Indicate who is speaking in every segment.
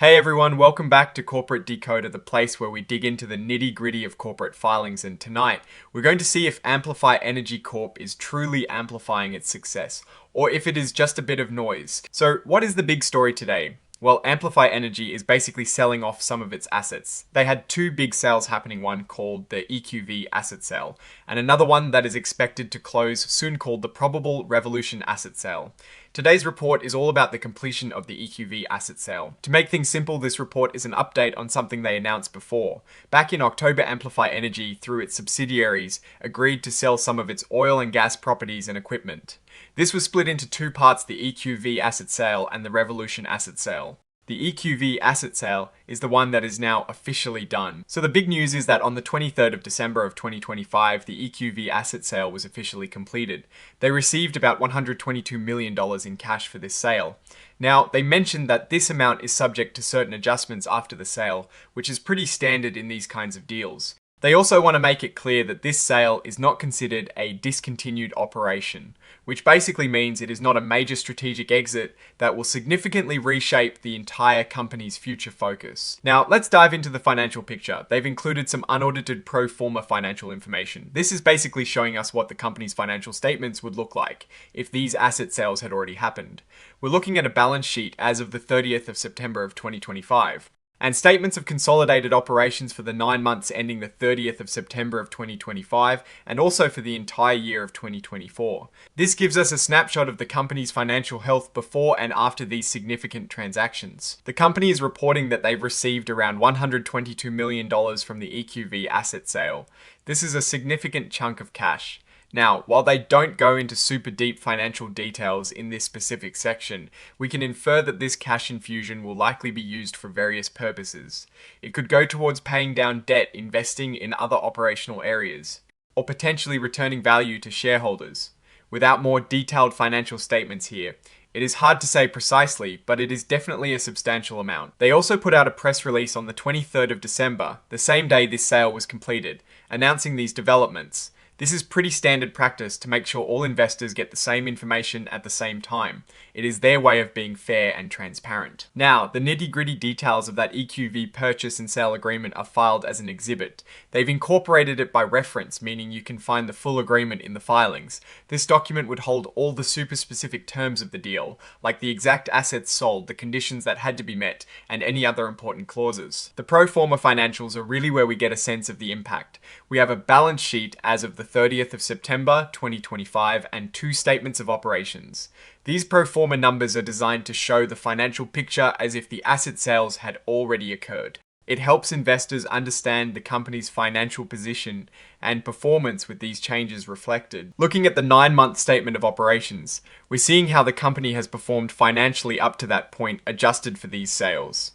Speaker 1: Hey everyone, welcome back to Corporate Decoder, the place where we dig into the nitty-gritty of corporate filings, and tonight we're going to see if Amplify Energy Corp is truly amplifying its success, or if it is just a bit of noise. So what is the big story today? Well, Amplify Energy is basically selling off some of its assets. They had two big sales happening, one called the EQV asset sale, and another one that is expected to close soon called the Probable Revolution asset sale. Today's report is all about the completion of the EQV asset sale. To make things simple, this report is an update on something they announced before. Back in October, Amplify Energy, through its subsidiaries, agreed to sell some of its oil and gas properties and equipment. This was split into two parts, the EQV asset sale and the Revolution asset sale. The EQV asset sale is the one that is now officially done. So the big news is that on the 23rd of December of 2025, the EQV asset sale was officially completed. They received about $122 million in cash for this sale. Now, they mentioned that this amount is subject to certain adjustments after the sale, which is pretty standard in these kinds of deals. They also want to make it clear that this sale is not considered a discontinued operation, which basically means it is not a major strategic exit that will significantly reshape the entire company's future focus. Now, let's dive into the financial picture. They've included some unaudited pro forma financial information. This is basically showing us what the company's financial statements would look like if these asset sales had already happened. We're looking at a balance sheet as of the 30th of September of 2025. And statements of consolidated operations for the 9 months ending the 30th of September of 2025, and also for the entire year of 2024. This gives us a snapshot of the company's financial health before and after these significant transactions. The company is reporting that they've received around $122 million from the EQV asset sale. This is a significant chunk of cash. Now, while they don't go into super deep financial details in this specific section, we can infer that this cash infusion will likely be used for various purposes. It could go towards paying down debt, investing in other operational areas, or potentially returning value to shareholders. Without more detailed financial statements here, it is hard to say precisely, but it is definitely a substantial amount. They also put out a press release on the 23rd of December, the same day this sale was completed, announcing these developments. This is pretty standard practice to make sure all investors get the same information at the same time. It is their way of being fair and transparent. Now, the nitty-gritty details of that EQV purchase and sale agreement are filed as an exhibit. They've incorporated it by reference, meaning you can find the full agreement in the filings. This document would hold all the super specific terms of the deal, like the exact assets sold, the conditions that had to be met, and any other important clauses. The pro forma financials are really where we get a sense of the impact. We have a balance sheet as of the 30th of September 2025 and two statements of operations. These pro forma numbers are designed to show the financial picture as if the asset sales had already occurred. It helps investors understand the company's financial position and performance with these changes reflected. Looking at the 9-month statement of operations, we're seeing how the company has performed financially up to that point adjusted for these sales.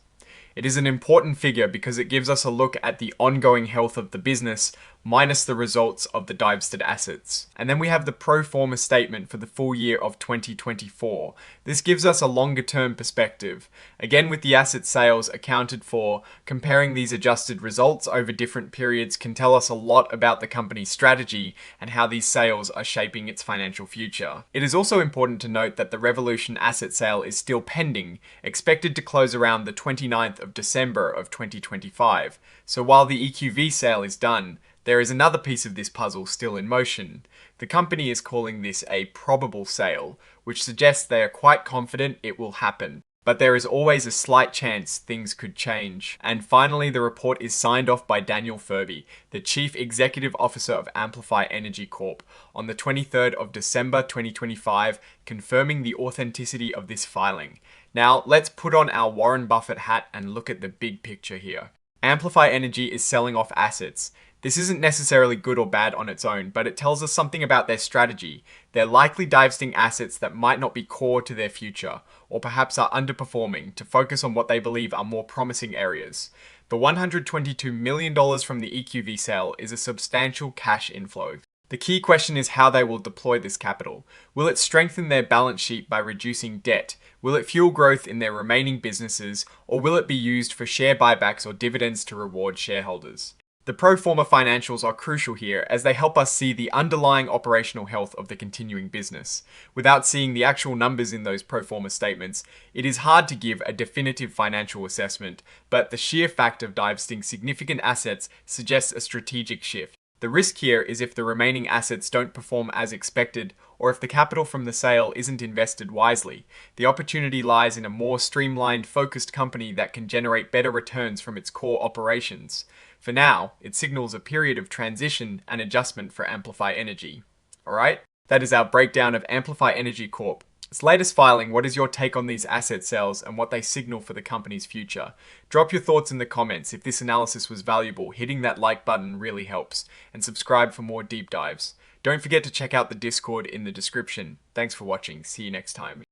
Speaker 1: It is an important figure because it gives us a look at the ongoing health of the business minus the results of the divested assets. And then we have the pro forma statement for the full year of 2024. This gives us a longer term perspective. Again, with the asset sales accounted for, comparing these adjusted results over different periods can tell us a lot about the company's strategy and how these sales are shaping its financial future. It is also important to note that the Revolution asset sale is still pending, expected to close around the 29th of December of 2025. So while the EQV sale is done, there is another piece of this puzzle still in motion. The company is calling this a probable sale, which suggests they are quite confident it will happen. But there is always a slight chance things could change. And finally, the report is signed off by Daniel Furby, the Chief Executive Officer of Amplify Energy Corp, on the 23rd of December 2025, confirming the authenticity of this filing. Now, let's put on our Warren Buffett hat and look at the big picture here. Amplify Energy is selling off assets. This isn't necessarily good or bad on its own, but it tells us something about their strategy. They're likely divesting assets that might not be core to their future, or perhaps are underperforming, to focus on what they believe are more promising areas. The $122 million from the EQV sale is a substantial cash inflow. The key question is how they will deploy this capital. Will it strengthen their balance sheet by reducing debt? Will it fuel growth in their remaining businesses? Or will it be used for share buybacks or dividends to reward shareholders? The pro forma financials are crucial here as they help us see the underlying operational health of the continuing business. Without seeing the actual numbers in those pro forma statements, it is hard to give a definitive financial assessment, but the sheer fact of divesting significant assets suggests a strategic shift. The risk here is if the remaining assets don't perform as expected, or if the capital from the sale isn't invested wisely. The opportunity lies in a more streamlined, focused company that can generate better returns from its core operations. For now, it signals a period of transition and adjustment for Amplify Energy. Alright, that is our breakdown of Amplify Energy Corp. Its latest filing, what is your take on these asset sales and what they signal for the company's future? Drop your thoughts in the comments. If this analysis was valuable, hitting that like button really helps. And subscribe for more deep dives. Don't forget to check out the Discord in the description. Thanks for watching. See you next time.